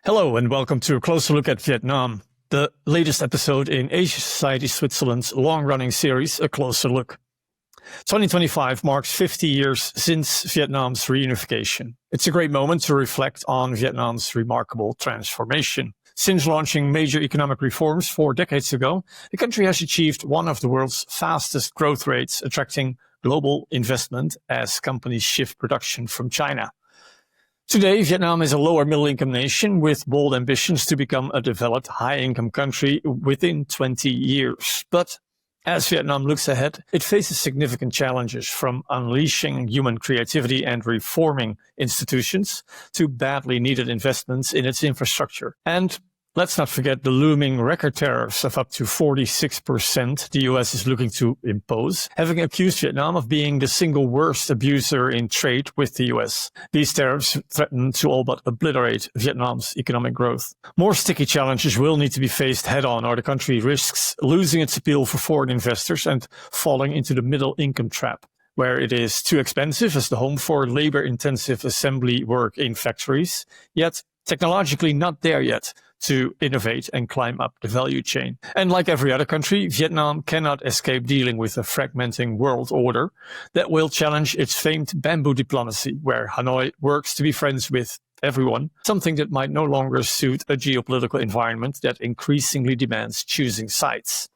Hello and welcome to a closer look at Vietnam, the latest episode in Asia Society Switzerland's long-running series, A Closer Look. 2025 marks 50 years since Vietnam's reunification. It's a great moment to reflect on Vietnam's remarkable transformation. Since launching major economic reforms 4 decades ago, the country has achieved one of the world's fastest growth rates, attracting global investment as companies shift production from China. Today, Vietnam is a lower middle-income nation with bold ambitions to become a developed high-income country within 20 years. But as Vietnam looks ahead, it faces significant challenges, from unleashing human creativity and reforming institutions to badly needed investments in its infrastructure. And let's not forget the looming record tariffs of up to 46% the US is looking to impose, having accused Vietnam of being the single worst abuser in trade with the US. These tariffs threaten to all but obliterate Vietnam's economic growth. More sticky challenges will need to be faced head-on, or the country risks losing its appeal for foreign investors and falling into the middle-income trap, where it is too expensive as the home for labor-intensive assembly work in factories, yet technologically not there yet to innovate and climb up the value chain. And like every other country, Vietnam cannot escape dealing with a fragmenting world order that will challenge its famed bamboo diplomacy, where Hanoi works to be friends with everyone, something that might no longer suit a geopolitical environment that increasingly demands choosing sides.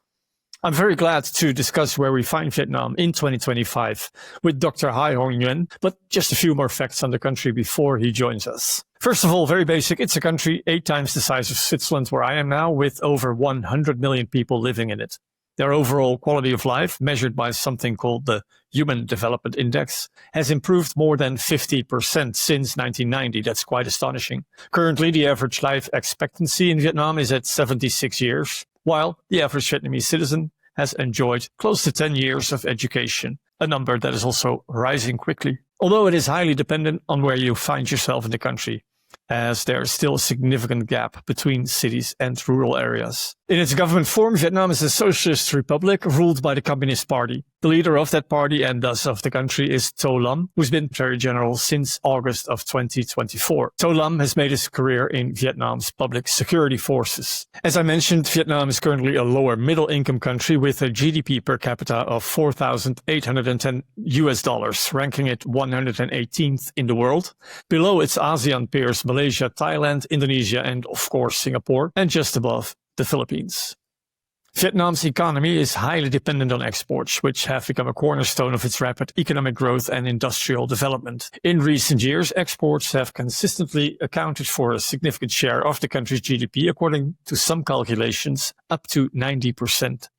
I'm very glad to discuss where we find Vietnam in 2025 with Dr. Hai Hong Nguyen, but just a few more facts on the country before he joins us. First of all, very basic, it's a country 8 times the size of Switzerland, where I am now, with over 100 million people living in it. Their overall quality of life, measured by something called the Human Development Index, has improved more than 50% since 1990. That's quite astonishing. Currently, the average life expectancy in Vietnam is at 76 years. While the average Vietnamese citizen has enjoyed close to 10 years of education, a number that is also rising quickly. Although it is highly dependent on where you find yourself in the country, as there is still a significant gap between cities and rural areas. In its government form, Vietnam is a socialist republic ruled by the Communist Party. The leader of that party, and thus of the country, is To Lam, who's been Secretary General since August of 2024. To Lam has made his career in Vietnam's public security forces. As I mentioned, Vietnam is currently a lower middle-income country with a GDP per capita of $4,810, ranking it 118th in the world, below its ASEAN peers Malaysia, Thailand, Indonesia, and of course Singapore, and just above the Philippines. Vietnam's economy is highly dependent on exports, which have become a cornerstone of its rapid economic growth and industrial development. In recent years, exports have consistently accounted for a significant share of the country's GDP, according to some calculations, up to 90%.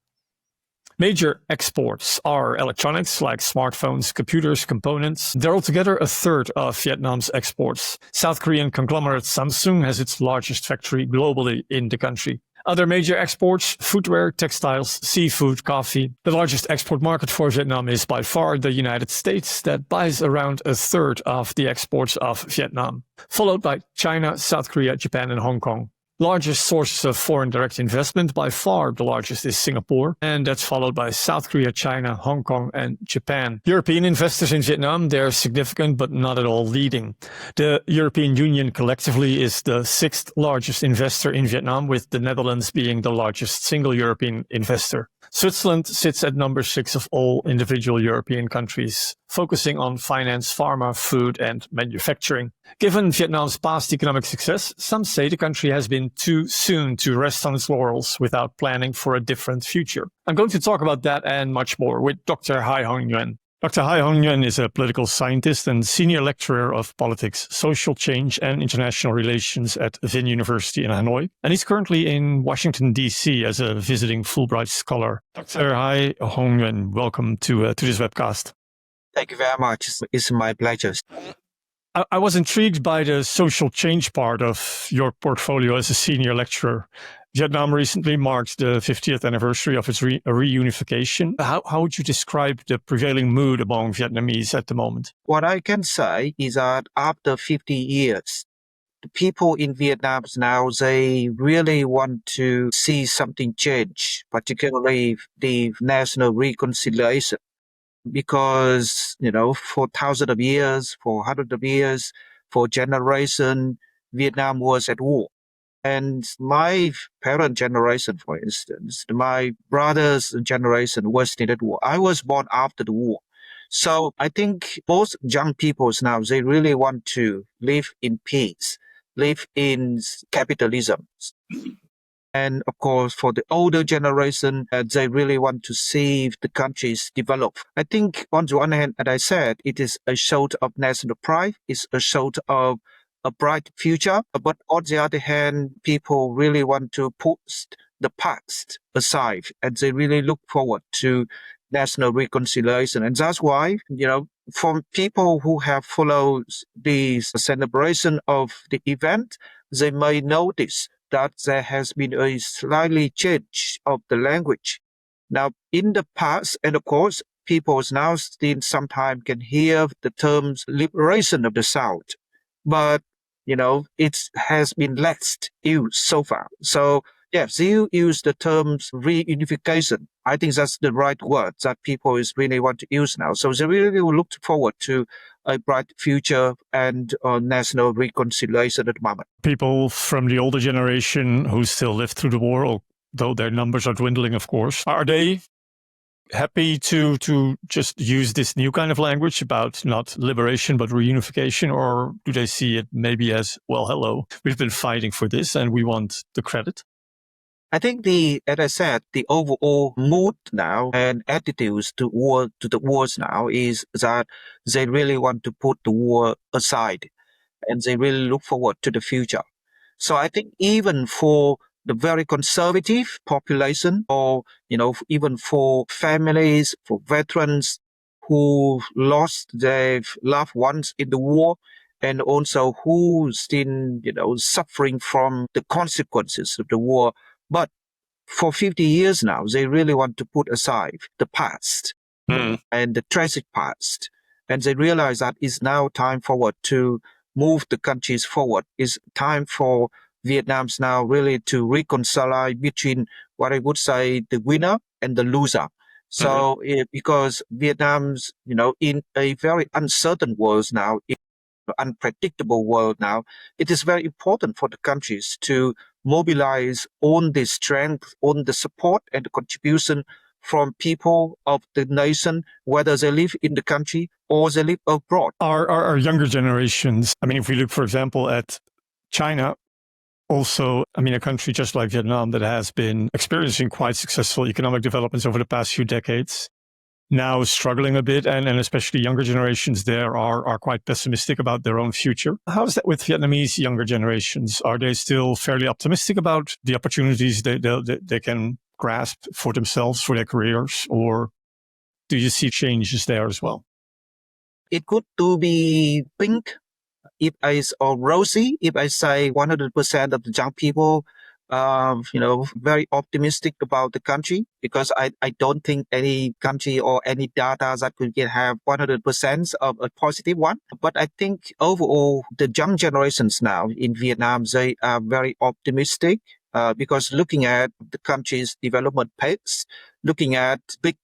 Major exports are electronics like smartphones, computers, components. They're altogether a third of Vietnam's exports. South Korean conglomerate Samsung has its largest factory globally in the country. Other major exports: footwear, textiles, seafood, coffee. The largest export market for Vietnam is by far the United States, that buys around a third of the exports of Vietnam, followed by China, South Korea, Japan, and Hong Kong. Largest sources of foreign direct investment, by far the largest, is Singapore, and that's followed by South Korea, China, Hong Kong, and Japan. European investors in Vietnam, they're significant but not at all leading. The European Union collectively is the 6th largest investor in Vietnam, with the Netherlands being the largest single European investor. Switzerland sits at number 6 of all individual European countries, focusing on finance, pharma, food, and manufacturing. Given Vietnam's past economic success, some say the country has been too soon to rest on its laurels without planning for a different future. I'm going to talk about that and much more with Dr. Hai Hong Nguyen. Dr. Hai Hong Nguyen is a political scientist and senior lecturer of politics, social change, and international relations at VinUniversity in Hanoi, and he's currently in Washington, D.C. as a visiting Fulbright scholar. Dr. Hai Hong Nguyen, welcome to this webcast. Thank you very much. It's my pleasure. I was intrigued by the social change part of your portfolio as a senior lecturer. Vietnam recently marked the 50th anniversary of its reunification. How would you describe the prevailing mood among Vietnamese at the moment? What I can say is that after 50 years, the people in Vietnam now, they really want to see something change, particularly the national reconciliation. Because, for thousands of years, for hundreds of years, for generations, Vietnam was at war. And my parent generation, for instance, my brother's generation was in the war. I was born after the war. So I think most young peoples now, they really want to live in peace, live in capitalism. And of course, for the older generation, they really want to see the countries develop. I think on the one hand, as I said, it is a show of national pride. It's a show of a bright future. But on the other hand, people really want to put the past aside, and they really look forward to national reconciliation. And that's why, from people who have followed the celebration of the event, they may notice that there has been a slightly change of the language. Now, in the past, and of course, people now still sometimes can hear the terms liberation of the South, but, it has been less used so far. So, yes, you use the terms reunification. I think that's the right word that people is really want to use now. So they really will look forward to a bright future and national reconciliation at the moment. People from the older generation who still lived through the war, although their numbers are dwindling, of course, are they happy to just use this new kind of language about not liberation but reunification, or do they see it maybe as, well, hello, we've been fighting for this and we want the credit? I think as I said, the overall mood now and attitudes to the wars now is that they really want to put the war aside and they really look forward to the future. So I think even for the very conservative population, or even for families, for veterans who lost their loved ones in the war, and also who's been suffering from the consequences of the war, but for 50 years now, they really want to put aside the past and the tragic past. And they realize that it's now time forward to move the countries forward. It's time for Vietnam's now really to reconcile between what I would say the winner and the loser. So because Vietnam's, in a very uncertain world now, unpredictable world now, it is very important for the countries to mobilize on the strength, on the support and the contribution from people of the nation, whether they live in the country or they live abroad. Our younger generations, if we look, for example, at China, also, a country just like Vietnam that has been experiencing quite successful economic developments over the past few decades, now struggling a bit, and especially younger generations there are quite pessimistic about their own future. How is that with Vietnamese younger generations? Are they still fairly optimistic about the opportunities they can grasp for themselves, for their careers, or do you see changes there as well? It could to be pink if or rosy if I say 100% of the young people very optimistic about the country, because I don't think any country or any data that could have 100% of a positive one. But I think overall, the young generations now in Vietnam, they are very optimistic because looking at the country's development pace, looking at big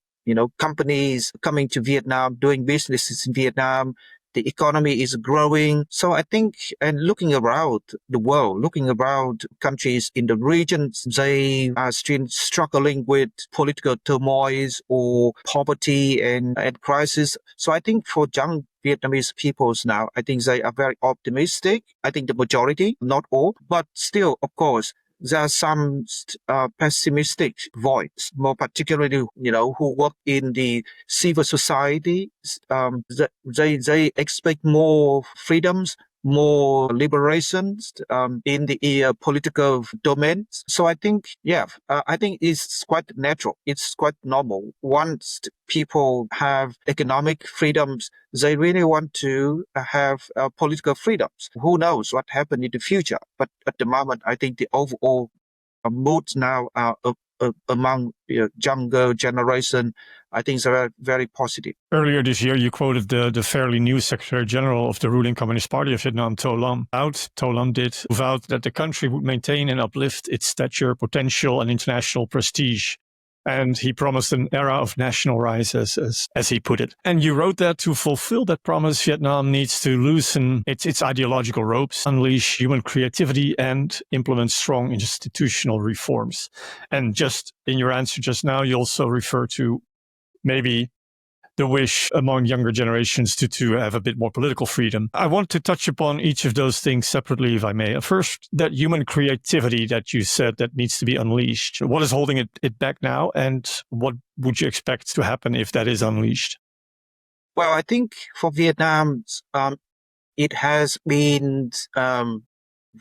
companies coming to Vietnam, doing businesses in Vietnam, the economy is growing. So I think, and looking around the world, looking around countries in the region, they are still struggling with political turmoils or poverty and crisis. So I think for young Vietnamese peoples now, I think they are very optimistic. I think the majority, not all, but still, of course, there are some pessimistic voice, more particularly, who work in the civil society. They expect more freedoms, more liberations in the political domain. So I think, I think it's quite natural. It's quite normal. Once people have economic freedoms, they really want to have political freedoms. Who knows what happened in the future? But at the moment, I think the overall mood now among younger generation, I think, is very, very positive. Earlier this year, you quoted the fairly new Secretary General of the ruling Communist Party of Vietnam, To Lam. To Lam did vowed that the country would maintain and uplift its stature, potential, and international prestige. And he promised an era of national rise, as he put it. And you wrote that to fulfill that promise, Vietnam needs to loosen its ideological ropes, unleash human creativity, and implement strong institutional reforms. And just in your answer just now, you also refer to maybe the wish among younger generations to have a bit more political freedom. I want to touch upon each of those things separately, if I may. First, that human creativity that you said that needs to be unleashed. What is holding it back now, and what would you expect to happen if that is unleashed? Well, I think for Vietnam, it has been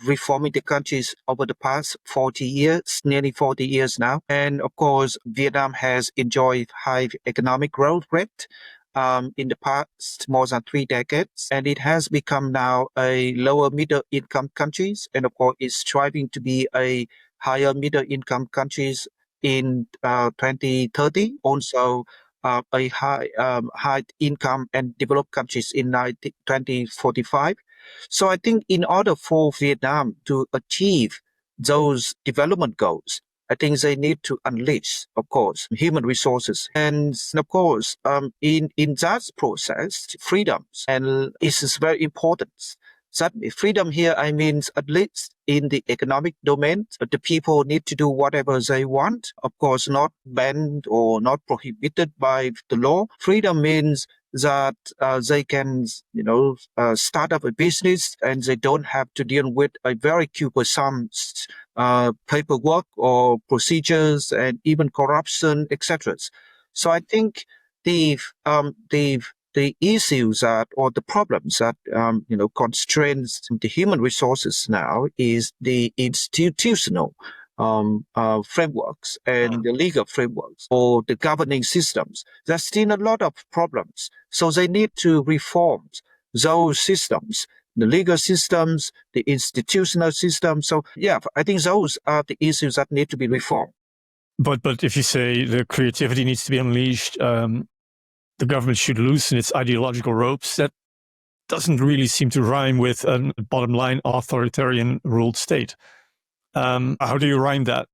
reforming the countries over the past 40 years, nearly 40 years now. And of course, Vietnam has enjoyed high economic growth rate in the past more than 3 decades. And it has become now a lower middle income countries. And of course, it's striving to be a higher middle income countries in 2030. Also, a high income and developed countries in 2045. So I think in order for Vietnam to achieve those development goals, I think they need to unleash, of course, human resources. And of course, in that process, freedoms and is very important. That freedom here, I mean, at least in the economic domain, the people need to do whatever they want. Of course, not banned or not prohibited by the law. Freedom means that they can, start up a business and they don't have to deal with a very cumbersome paperwork or procedures and even corruption, etc. So I think the the issues that or the problems that constrains the human resources now is the institutional frameworks and the legal frameworks or the governing systems. There's still a lot of problems, so they need to reform those systems, the legal systems, the institutional systems. So yeah, I think those are the issues that need to be reformed. But if you say the creativity needs to be unleashed, the government should loosen its ideological ropes, that doesn't really seem to rhyme with a bottom line authoritarian ruled state. How do you rhyme that?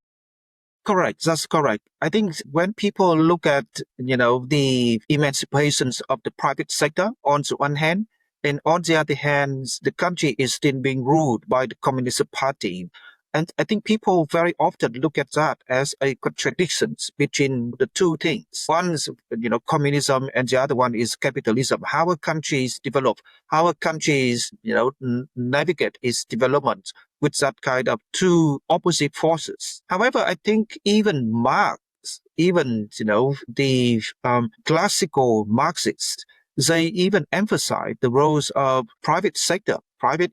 Correct. That's correct. I think when people look at, the emancipations of the private sector on the one hand, and on the other hand, the country is still being ruled by the Communist Party. And I think people very often look at that as a contradiction between the two things. One is, communism, and the other one is capitalism. How a country is developed, how a country is, navigate its development with that kind of two opposite forces. However, I think even Marx, the classical Marxists, they even emphasize the roles of private sector, private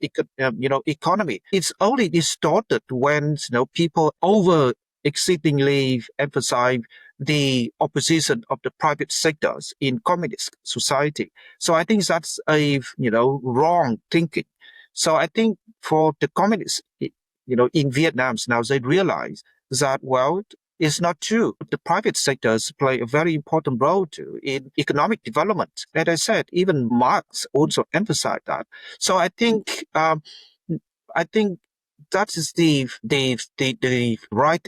economy. It's only distorted when people over exceedingly emphasize the opposition of the private sectors in communist society. So I think that's a wrong thinking. So I think for the communists, in Vietnam now, they realize that, well, it's not true. The private sectors play a very important role too in economic development. As I said, even Marx also emphasized that. So I think that is the right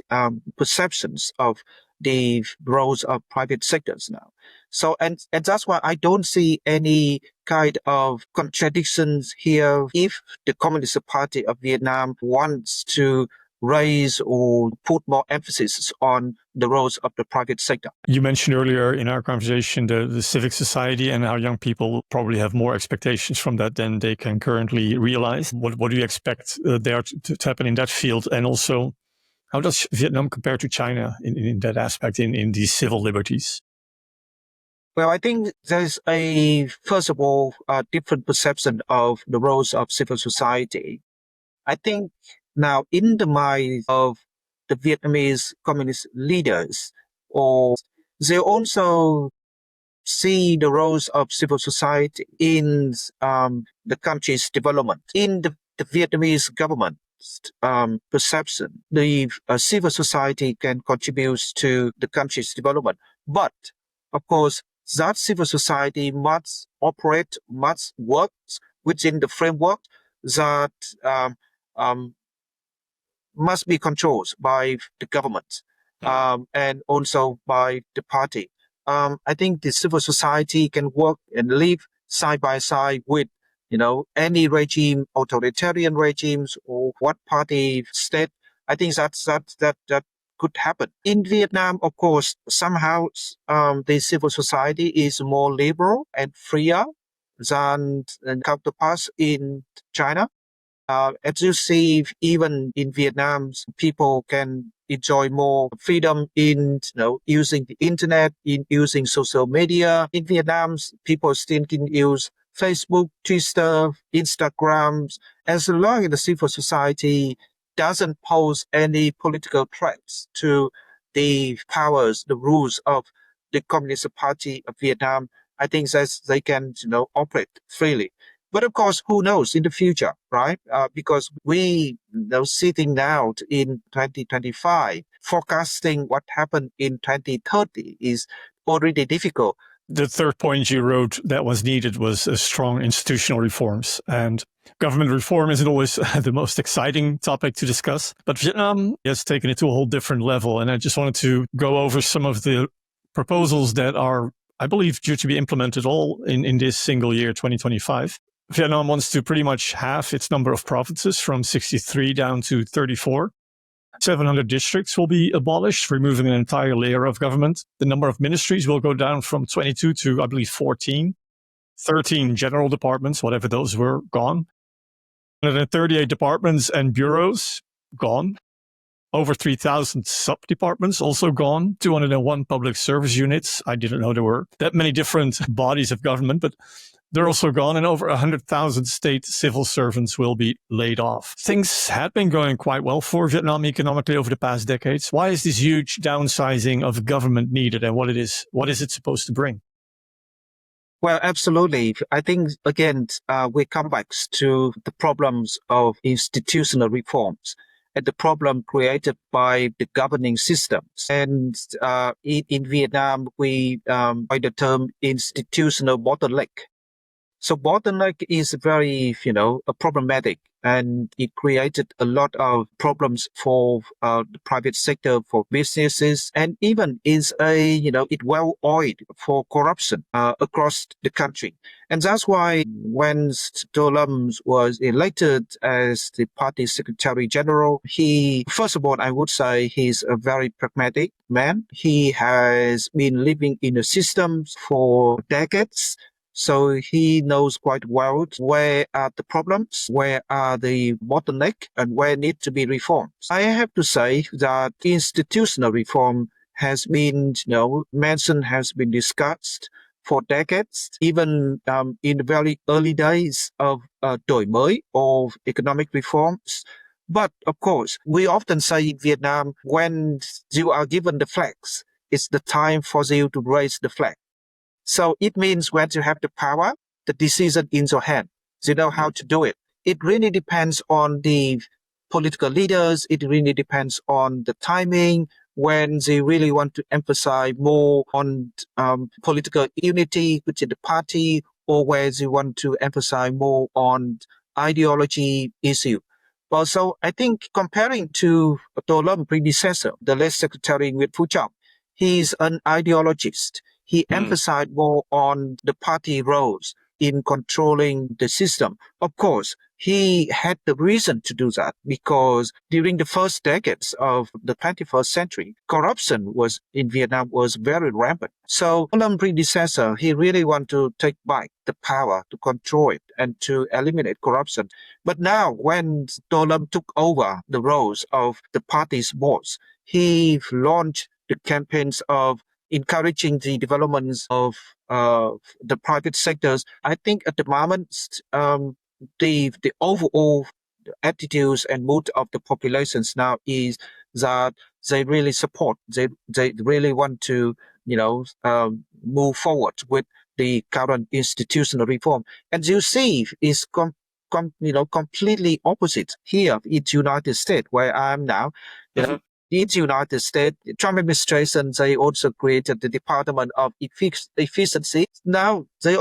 perceptions of the roles of private sectors now. So and that's why I don't see any kind of contradictions here if the Communist Party of Vietnam wants to raise or put more emphasis on the roles of the private sector. You mentioned earlier in our conversation the civic society and how young people probably have more expectations from that than they can currently realize. What do you expect there to happen in that field? And also, how does Vietnam compare to China in that aspect, in these civil liberties? Well, I think there's first of all, a different perception of the roles of civil society. I think now in the mind of the Vietnamese communist leaders, or they also see the roles of civil society in the country's development. In the Vietnamese government perception, the civil society can contribute to the country's development. But of course, that civil society must operate, must work within the framework that um, must be controlled by the government. and also by the party. I think the civil society can work and live side by side with, any regime, authoritarian regimes or what party state. I think that could happen. In Vietnam, of course, somehow the civil society is more liberal and freer than counterparts in China. As you see, even in Vietnam, people can enjoy more freedom in using the internet, in using social media. In Vietnam, people still can use Facebook, Twitter, Instagram, as long as the civil society doesn't pose any political threats to the powers, the rules of the Communist Party of Vietnam. I think that they can, operate freely. But of course, who knows in the future, right? Because we sitting now in 2025, forecasting what happened in 2030 is already difficult. The third point you wrote that was needed was strong institutional reforms. And government reform isn't always the most exciting topic to discuss, but Vietnam has taken it to a whole different level. And I just wanted to go over some of the proposals that are, I believe, due to be implemented all in this single year, 2025. Vietnam wants to pretty much halve its number of provinces from 63 down to 34. 700 districts will be abolished, removing an entire layer of government. The number of ministries will go down from 22 to, I believe, 14. 13 general departments, whatever those were, gone. 138 departments and bureaus, gone. Over 3,000 sub-departments also gone. 201 public service units. I didn't know there were that many different bodies of government, but they're also gone, and over 100,000 state civil servants will be laid off. Things had been going quite well for Vietnam economically over the past decades. Why is this huge downsizing of government needed, and what is it supposed to bring? Well, absolutely. I think, again, we come back to the problems of institutional reforms and the problem created by the governing systems. And in Vietnam, we by the term institutional bottleneck. So bottleneck is very, problematic, and it created a lot of problems for the private sector, for businesses, and even is it well oiled for corruption across the country. And that's why when Do Lâm was elected as the party secretary general, first of all, I would say he's a very pragmatic man. He has been living in the system for decades. So he knows quite well where are the problems, where are the bottleneck, and where need to be reformed. I have to say that institutional reform has been, mentioned, has been discussed for decades, even in the very early days of đổi mới, of economic reforms. But of course, we often say in Vietnam, when you are given the flags, it's the time for you to raise the flag. So it means when you have the power, the decision in your hand, you know how to do it. It really depends on the political leaders. It really depends on the timing, when they really want to emphasize more on political unity within the party, or where they want to emphasize more on ideology issue. Well, so I think comparing to Do Lâm predecessor, the late secretary Nguyễn Phú Trọng, he's an ideologist. He emphasized more on the party roles in controlling the system. Of course, he had the reason to do that because during the first decades of the 21st century, corruption was in Vietnam was very rampant. So Do Lâm predecessor, he really wanted to take back the power to control it and to eliminate corruption. But now when Do Lâm took over the roles of the party's boss, he launched the campaigns of encouraging the developments of the private sectors. I think at the moment, the overall attitudes and mood of the populations now is that they really support, they really want to, move forward with the current institutional reform. And you see, is completely opposite here in the United States, where I am now. In the United States, the Trump administration, they also created the Department of Efficiency. Now, they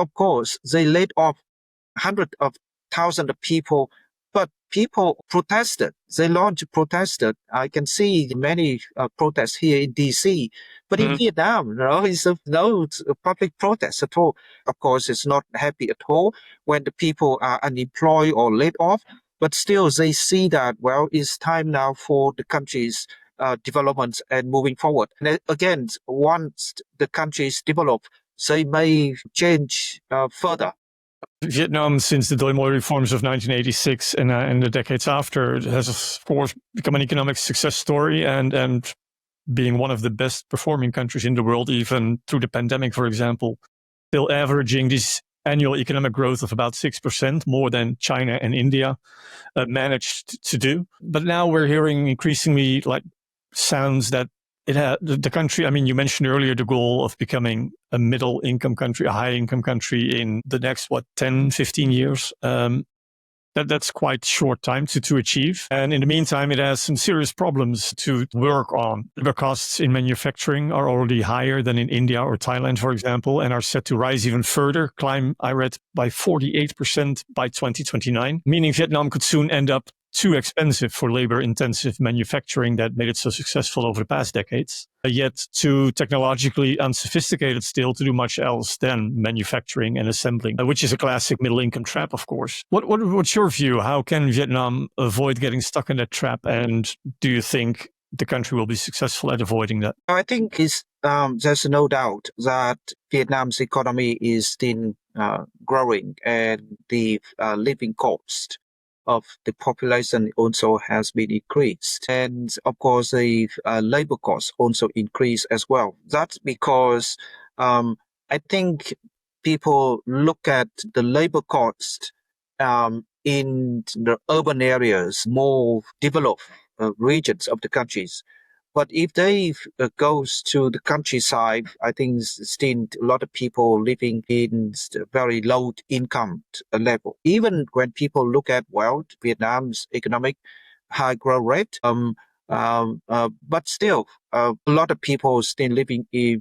laid off hundreds of thousands of people But people protested. They launched protested. I can see many protests here in DC. But in Vietnam, it's no public protest at all. Of course, it's not happy at all when the people are unemployed or laid off. But still, they see that, well, it's time now for the country's development and moving forward. And again, once the country is developed, they may change further. Vietnam, since the Doi Moi reforms of 1986 and the decades after, has of course become an economic success story and being one of the best performing countries in the world, even through the pandemic, for example, still averaging this annual economic growth of about 6%, more than China and India managed to do. But now we're hearing increasingly like sounds that it had the country. I mean, you mentioned earlier the goal of becoming a middle income country, a high income country in the next, 10, 15 years. That's quite short time to achieve. And in the meantime, it has some serious problems to work on. Labor costs in manufacturing are already higher than in India or Thailand, for example, and are set to rise even further, climb, I read, by 48% by 2029, meaning Vietnam could soon end up too expensive for labor-intensive manufacturing that made it so successful over the past decades, yet too technologically unsophisticated still to do much else than manufacturing and assembling, which is a classic middle-income trap, of course. What's your view? How can Vietnam avoid getting stuck in that trap? And do you think the country will be successful at avoiding that? I think there's no doubt that Vietnam's economy is still growing, and the living cost of the population also has been increased. And of course, the labor costs also increased as well. That's because I think people look at the labor cost in the urban areas, more developed regions of the countries. But if they goes to the countryside, I think still a lot of people living in very low income level. Even when people look at, well, Vietnam's economic high growth rate, but still a lot of people still living in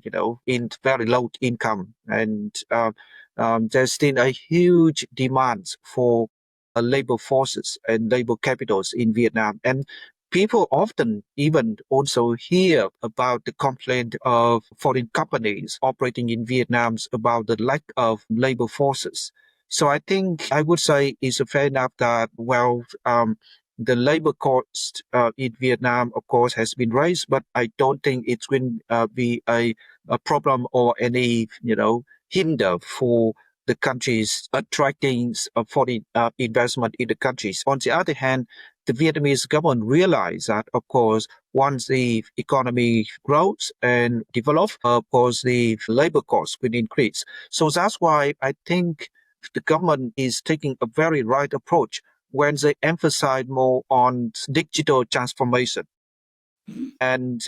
very low income, and there's still a huge demand for labor forces and labor capitals in Vietnam. And people often even also hear about the complaint of foreign companies operating in Vietnam about the lack of labor forces. So I think I would say it's fair enough that, well, the labor cost in Vietnam, of course, has been raised, but I don't think it's going to be a problem or any, hinder for the countries attracting foreign investment in the countries. On the other hand, the Vietnamese government realized that, of course, once the economy grows and develops, of course, the labor costs will increase. So that's why I think the government is taking a very right approach when they emphasize more on digital transformation and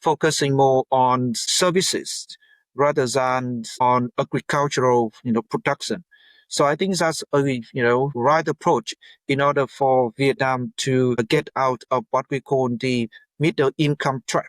focusing more on services rather than on agricultural, production. So I think that's a right approach in order for Vietnam to get out of what we call the middle income trap.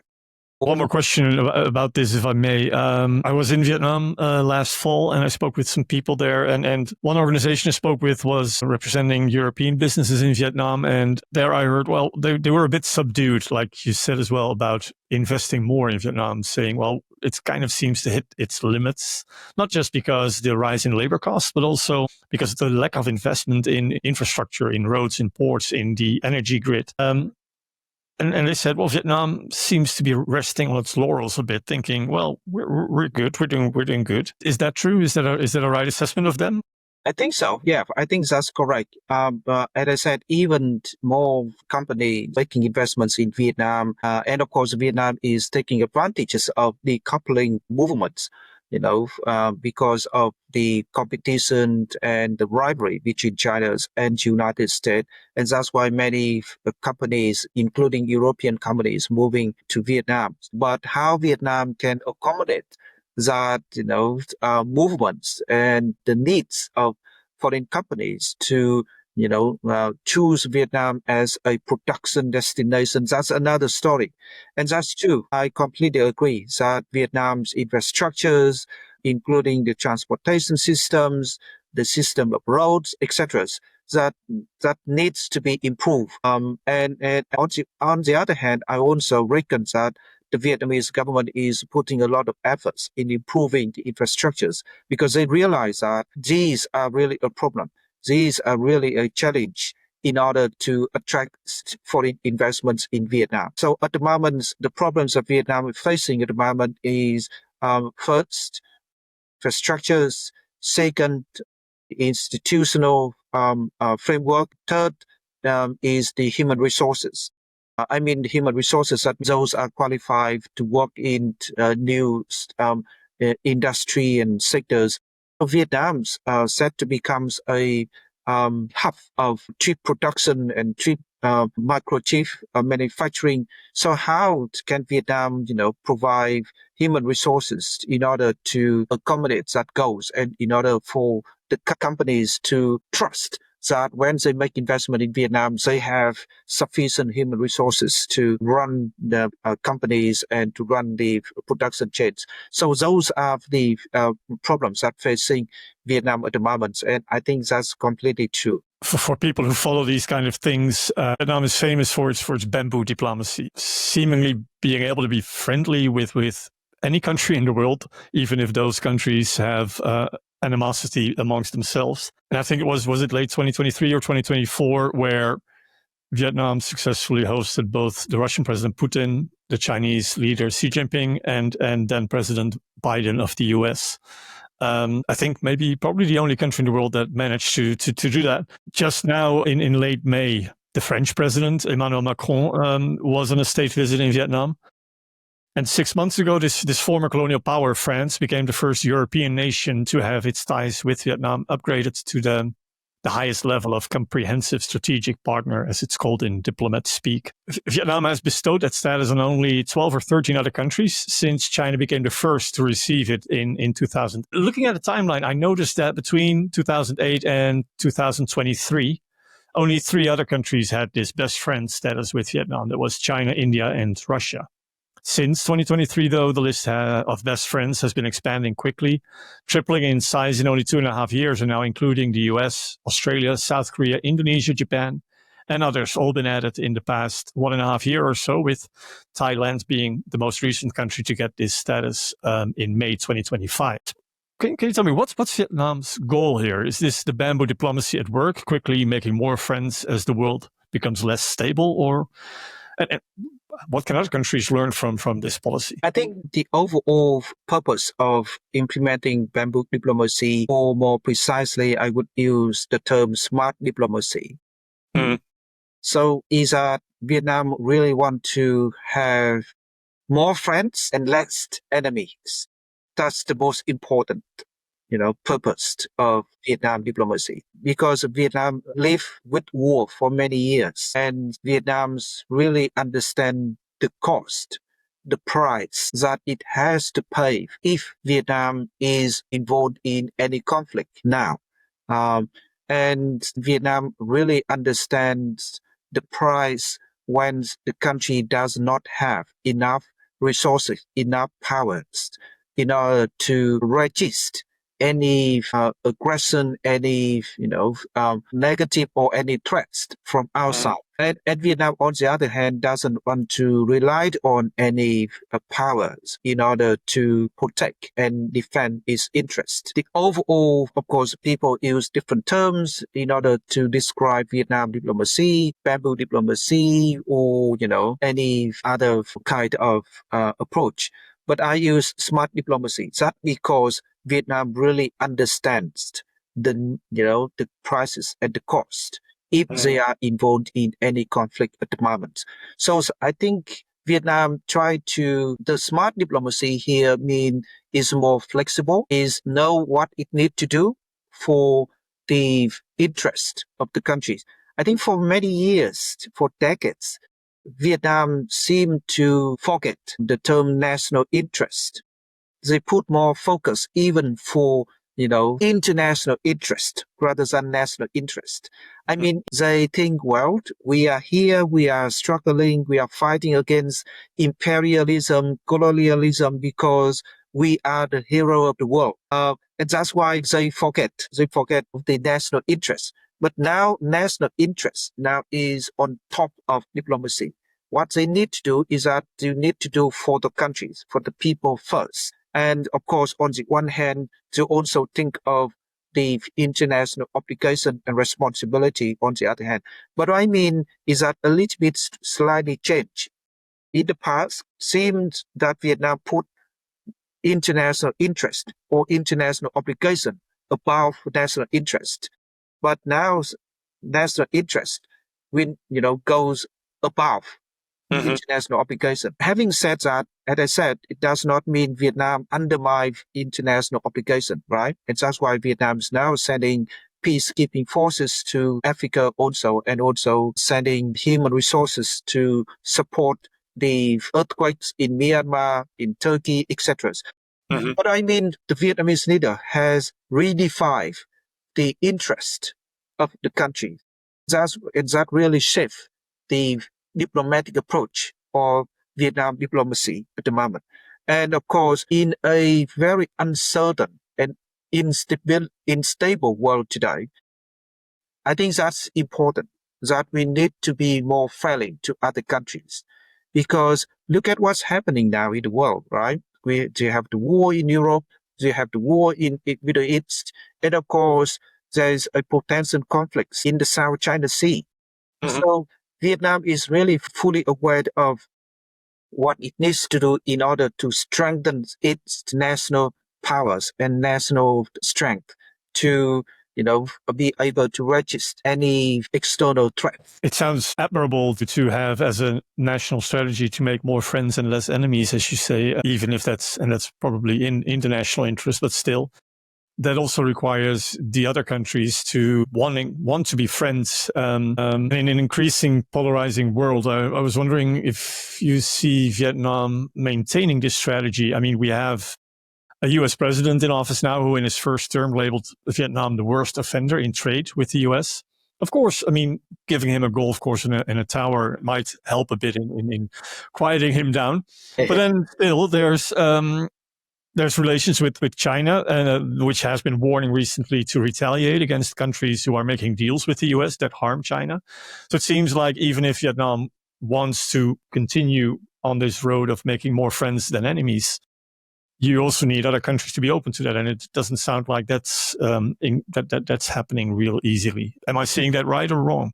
One more question about this, if I may. I was in Vietnam last fall, and I spoke with some people there. And one organization I spoke with was representing European businesses in Vietnam. And there I heard, well, they were a bit subdued, like you said as well, about investing more in Vietnam, saying, well, it kind of seems to hit its limits, not just because the rise in labor costs, but also because of the lack of investment in infrastructure, in roads, in ports, in the energy grid. And they said, well, Vietnam seems to be resting on its laurels a bit, thinking, well, we're good, we're doing good. Is that true? Is that a right assessment of them? I think so. Yeah, I think that's correct. But as I said, even more companies making investments in Vietnam, and of course, Vietnam is taking advantages of the coupling movements. Because of the competition and the rivalry between China and the United States. And that's why many companies, including European companies, moving to Vietnam. But how Vietnam can accommodate that, movements and the needs of foreign companies to choose Vietnam as a production destination. That's another story. And that's true. I completely agree that Vietnam's infrastructures, including the transportation systems, the system of roads, etc., that needs to be improved. And on the other hand, I also reckon that the Vietnamese government is putting a lot of efforts in improving the infrastructures because they realize that these are really a problem. These are really a challenge in order to attract foreign investments in Vietnam. So at the moment, the problems that Vietnam is facing at the moment is first, infrastructures, second, institutional framework, third is the human resources. The human resources that those are qualified to work in new industry and sectors. Vietnam's set to become a hub of chip production and chip microchip manufacturing. So how can Vietnam, provide human resources in order to accommodate that goals and in order for the companies to trust that when they make investment in Vietnam, they have sufficient human resources to run the companies and to run the production chains. So those are the problems that facing Vietnam at the moment, and I think that's completely true. For people who follow these kind of things, Vietnam is famous for its bamboo diplomacy, seemingly being able to be friendly with any country in the world, even if those countries have animosity amongst themselves. And I think it was it late 2023 or 2024 where Vietnam successfully hosted both the Russian President Putin, the Chinese leader Xi Jinping, and then President Biden of the US. I think probably the only country in the world that managed to do that. Just now in late May, the French president, Emmanuel Macron, was on a state visit in Vietnam. And 6 months ago, this former colonial power, France, became the first European nation to have its ties with Vietnam upgraded to the highest level of comprehensive strategic partner, as it's called in diplomat speak. Vietnam has bestowed that status on only 12 or 13 other countries since China became the first to receive it in 2000. Looking at the timeline, I noticed that between 2008 and 2023, only 3 other countries had this best friend status with Vietnam. That was China, India, and Russia. Since 2023, though, the list of best friends has been expanding quickly, tripling in size in only 2.5 years, and now including the US, Australia, South Korea, Indonesia, Japan, and others, all been added in the past 1.5 years or so, with Thailand being the most recent country to get this status in May 2025. Can you tell me, what's Vietnam's goal here? Is this the bamboo diplomacy at work, quickly making more friends as the world becomes less stable, or... And what can other countries learn from this policy? I think the overall purpose of implementing bamboo diplomacy, or more precisely, I would use the term smart diplomacy. So is that Vietnam really want to have more friends and less enemies. That's the most important purpose of Vietnam diplomacy, because Vietnam lived with war for many years, and Vietnam's really understand the cost, the price that it has to pay if Vietnam is involved in any conflict now. And Vietnam really understands the price when the country does not have enough resources, enough powers in order to resist any aggression, any negative or any threats from outside. And Vietnam, on the other hand, doesn't want to rely on any powers in order to protect and defend its interests. The overall, of course, people use different terms in order to describe Vietnam diplomacy, bamboo diplomacy, or any other kind of approach. But I use smart diplomacy. That's because Vietnam really understands the prices and the cost if they are involved in any conflict at the moment. So I think Vietnam the smart diplomacy here is more flexible, is know what it needs to do for the interest of the countries. I think for many years, for decades, Vietnam seemed to forget the term national interest. They put more focus even for, international interest rather than national interest. I mean, they think, well, we are here, we are struggling, we are fighting against imperialism, colonialism, because we are the hero of the world. And that's why they forget the national interest. But now national interest now is on top of diplomacy. What they need to do is that you need to do for the countries, for the people first. And of course, on the one hand, to also think of the international obligation and responsibility on the other hand. But what I mean is that a little bit slightly changed. In the past, seems that Vietnam put international interest or international obligation above national interest. But now national interest goes above international obligation. Having said that, as I said, it does not mean Vietnam undermines international obligation, right? And that's why Vietnam is now sending peacekeeping forces to Africa also, and also sending human resources to support the earthquakes in Myanmar, in Turkey, etc. But I mean, the Vietnamese leader has redefined the interest of the country. That really shift the diplomatic approach of Vietnam diplomacy at the moment. And of course, in a very uncertain and unstable world today, I think that's important, that we need to be more friendly to other countries. Because look at what's happening now in the world, right? You have the war in Europe, you have the war in Middle East, and of course, there's a potential conflict in the South China Sea. So Vietnam is really fully aware of what it needs to do in order to strengthen its national powers and national strength to be able to resist any external threat. It sounds admirable to have as a national strategy to make more friends and less enemies, as you say, even if that's probably in international interest, but still. That also requires the other countries to want to be friends. In an increasing polarizing world, I was wondering if you see Vietnam maintaining this strategy. I mean, we have a U.S. president in office now who in his first term labeled Vietnam the worst offender in trade with the U.S. Of course, I mean, giving him a golf course in a tower might help a bit in quieting him down. But then still, there's relations with China, which has been warning recently to retaliate against countries who are making deals with the U.S. that harm China. So it seems like even if Vietnam wants to continue on this road of making more friends than enemies, you also need other countries to be open to that, and it doesn't sound like that's happening real easily. Am I saying that right or wrong?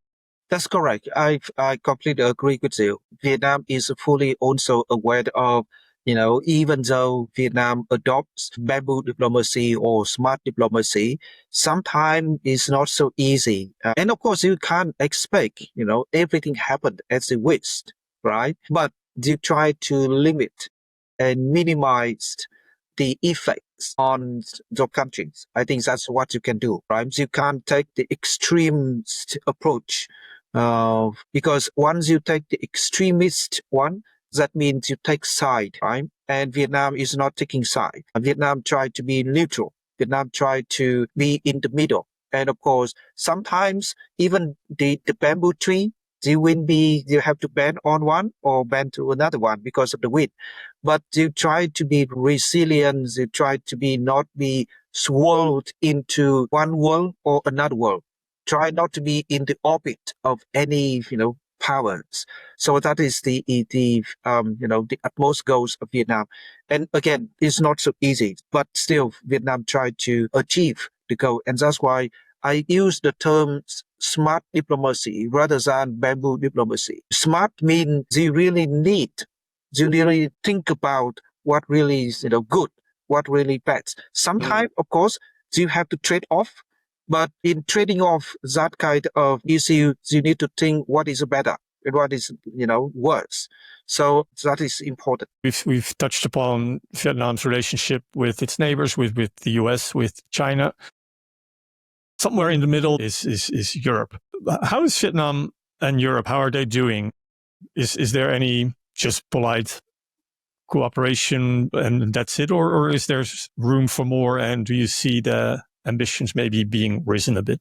That's correct. I completely agree with you. Vietnam is fully also aware of, even though Vietnam adopts bamboo diplomacy or smart diplomacy, sometimes it's not so easy. And of course, you can't expect, everything happen as you wish, right? But you try to limit and minimize the effects on your countries. I think that's what you can do, right? You can't take the extremist approach because once you take the extremist one, that means you take side, right? And Vietnam is not taking side. Vietnam tried to be neutral. Vietnam tried to be in the middle. And of course, sometimes even the bamboo tree, you have to bend on one or bend to another one because of the wind. But you try to be resilient. You try to not be swirled into one world or another world. Try not to be in the orbit of any, powers. So that is the utmost goals of Vietnam. And again, it's not so easy, but still Vietnam tried to achieve the goal. And that's why I use the term smart diplomacy rather than bamboo diplomacy. Smart means you really think about what really is good, what really bad. Sometimes, of course, you have to trade off. But in trading off that kind of issue, you need to think what is better and what is, worse. So that is important. We've touched upon Vietnam's relationship with its neighbors, with the US, with China. Somewhere in the middle is Europe. How is Vietnam and Europe? How are they doing? Is there any just polite cooperation and that's it, or is there room for more? And do you see the ambitions maybe being risen a bit?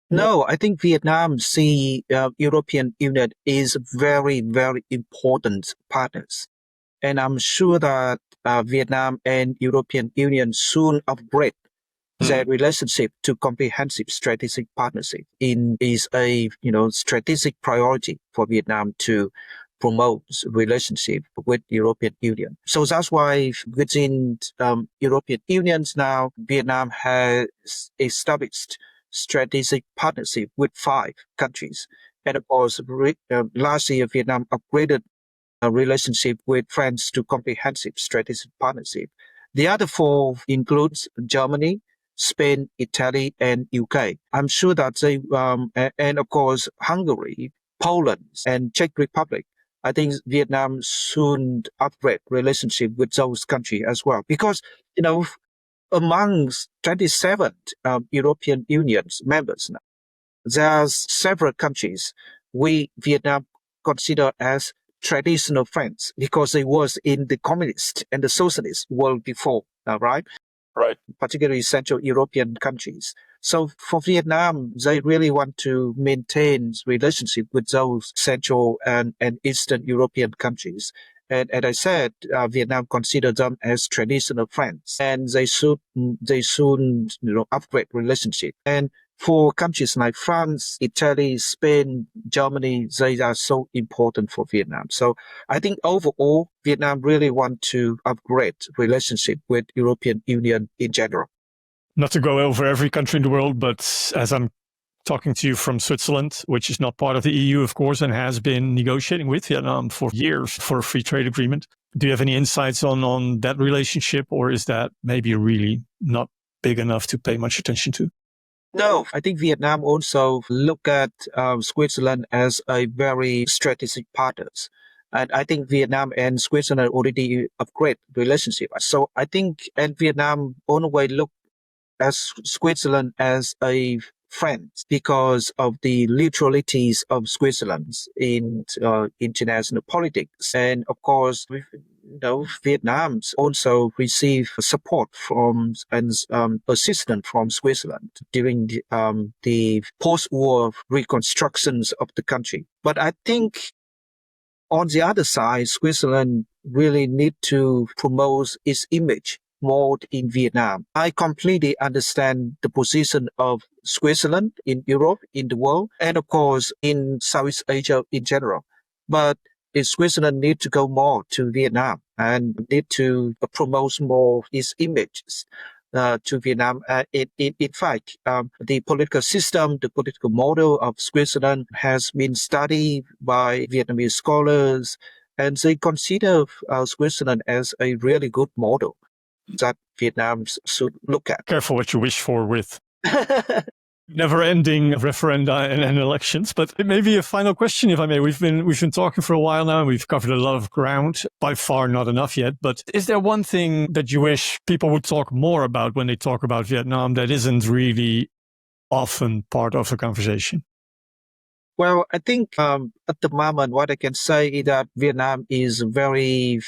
No, I think Vietnam see European Union is very, very important partners. And I'm sure that Vietnam and European Union soon upgrade their relationship to comprehensive strategic partnership is a strategic priority for Vietnam to promote relationship with European Union. So that's why within European Unions now, Vietnam has established strategic partnership with 5 countries. And of course, last year, Vietnam upgraded a relationship with France to comprehensive strategic partnership. The other 4 includes Germany, Spain, Italy, and UK. I'm sure that they, and of course, Hungary, Poland, and Czech Republic. I think Vietnam soon upgrade relationship with those countries as well, because amongst 27 European Union members now, there's several countries we Vietnam consider as traditional friends because they was in the communist and the socialist world before, right? Right. Particularly Central European countries. So for Vietnam, they really want to maintain relationship with those Central and Eastern European countries. And as I said, Vietnam consider them as traditional friends, and they soon upgrade relationship. And for countries like France, Italy, Spain, Germany, they are so important for Vietnam. So I think overall, Vietnam really want to upgrade relationship with European Union in general. Not to go over every country in the world, but as I'm talking to you from Switzerland, which is not part of the EU, of course, and has been negotiating with Vietnam for years for a free trade agreement. Do you have any insights on that relationship, or is that maybe really not big enough to pay much attention to? No, I think Vietnam also look at Switzerland as a very strategic partners. And I think Vietnam and Switzerland already upgrade relationship. So I think and Vietnam always look at Switzerland as a friend because of the neutralities of Switzerland in international politics. And of course, Vietnam also received support from and assistance from Switzerland during the post-war reconstructions of the country. But I think on the other side, Switzerland really need to promote its image more in Vietnam. I completely understand the position of Switzerland in Europe, in the world, and of course in Southeast Asia in general. But Switzerland need to go more to Vietnam and need to promote more its images to Vietnam. In fact, the political system, the political model of Switzerland has been studied by Vietnamese scholars, and they consider Switzerland as a really good model that Vietnam should look at. Careful what you wish for with never-ending referenda and elections. But maybe a final question, if I may. We've been talking for a while now, and we've covered a lot of ground. By far, not enough yet. But is there one thing that you wish people would talk more about when they talk about Vietnam that isn't really often part of the conversation? Well, I think at the moment, what I can say is that Vietnam is a very,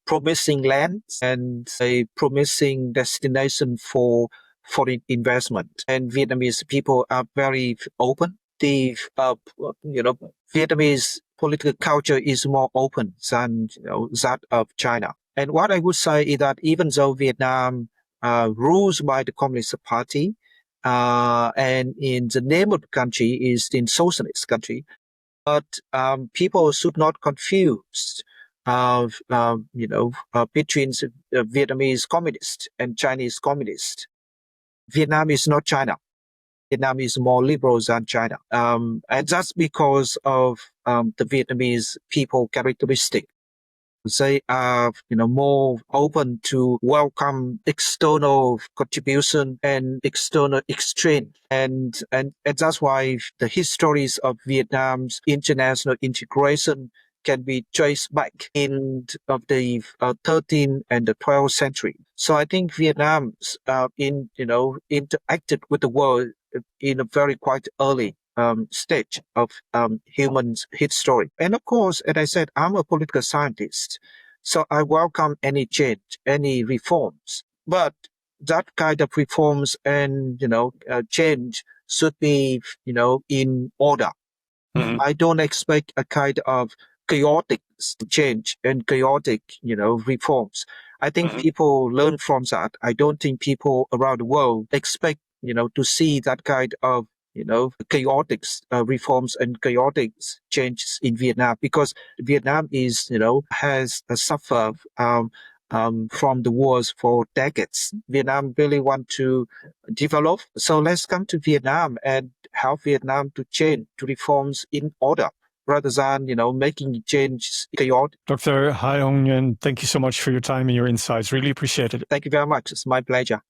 promising land and a promising destination for foreign investment. And Vietnamese people are very open. The, Vietnamese political culture is more open than that of China. And what I would say is that even though Vietnam rules by the Communist Party, and in the name of the country is in socialist country, but people should not confuse, between Vietnamese communist and Chinese communist. Vietnam is not China. Vietnam is more liberal than China, and that's because of the Vietnamese people characteristic. They are, more open to welcome external contribution and external exchange. And that's why the histories of Vietnam's international integration can be traced back in of the 13th and the 12th century. So I think Vietnam's interacted with the world in a very quite early stage of human history. And of course, as I said, I'm a political scientist, so I welcome any change, any reforms. But that kind of reforms and change should be in order. I don't expect a kind of chaotic change and chaotic, reforms. I think people learn from that. I don't think people around the world expect, to see that kind of, chaotic reforms and chaotic changes in Vietnam, because Vietnam is, has suffered from the wars for decades. Vietnam really want to develop. So let's come to Vietnam and help Vietnam to change, to reforms in order, rather than, making change chaotic. Dr. Hai Hong Nguyen, thank you so much for your time and your insights. Really appreciate it. Thank you very much. It's my pleasure.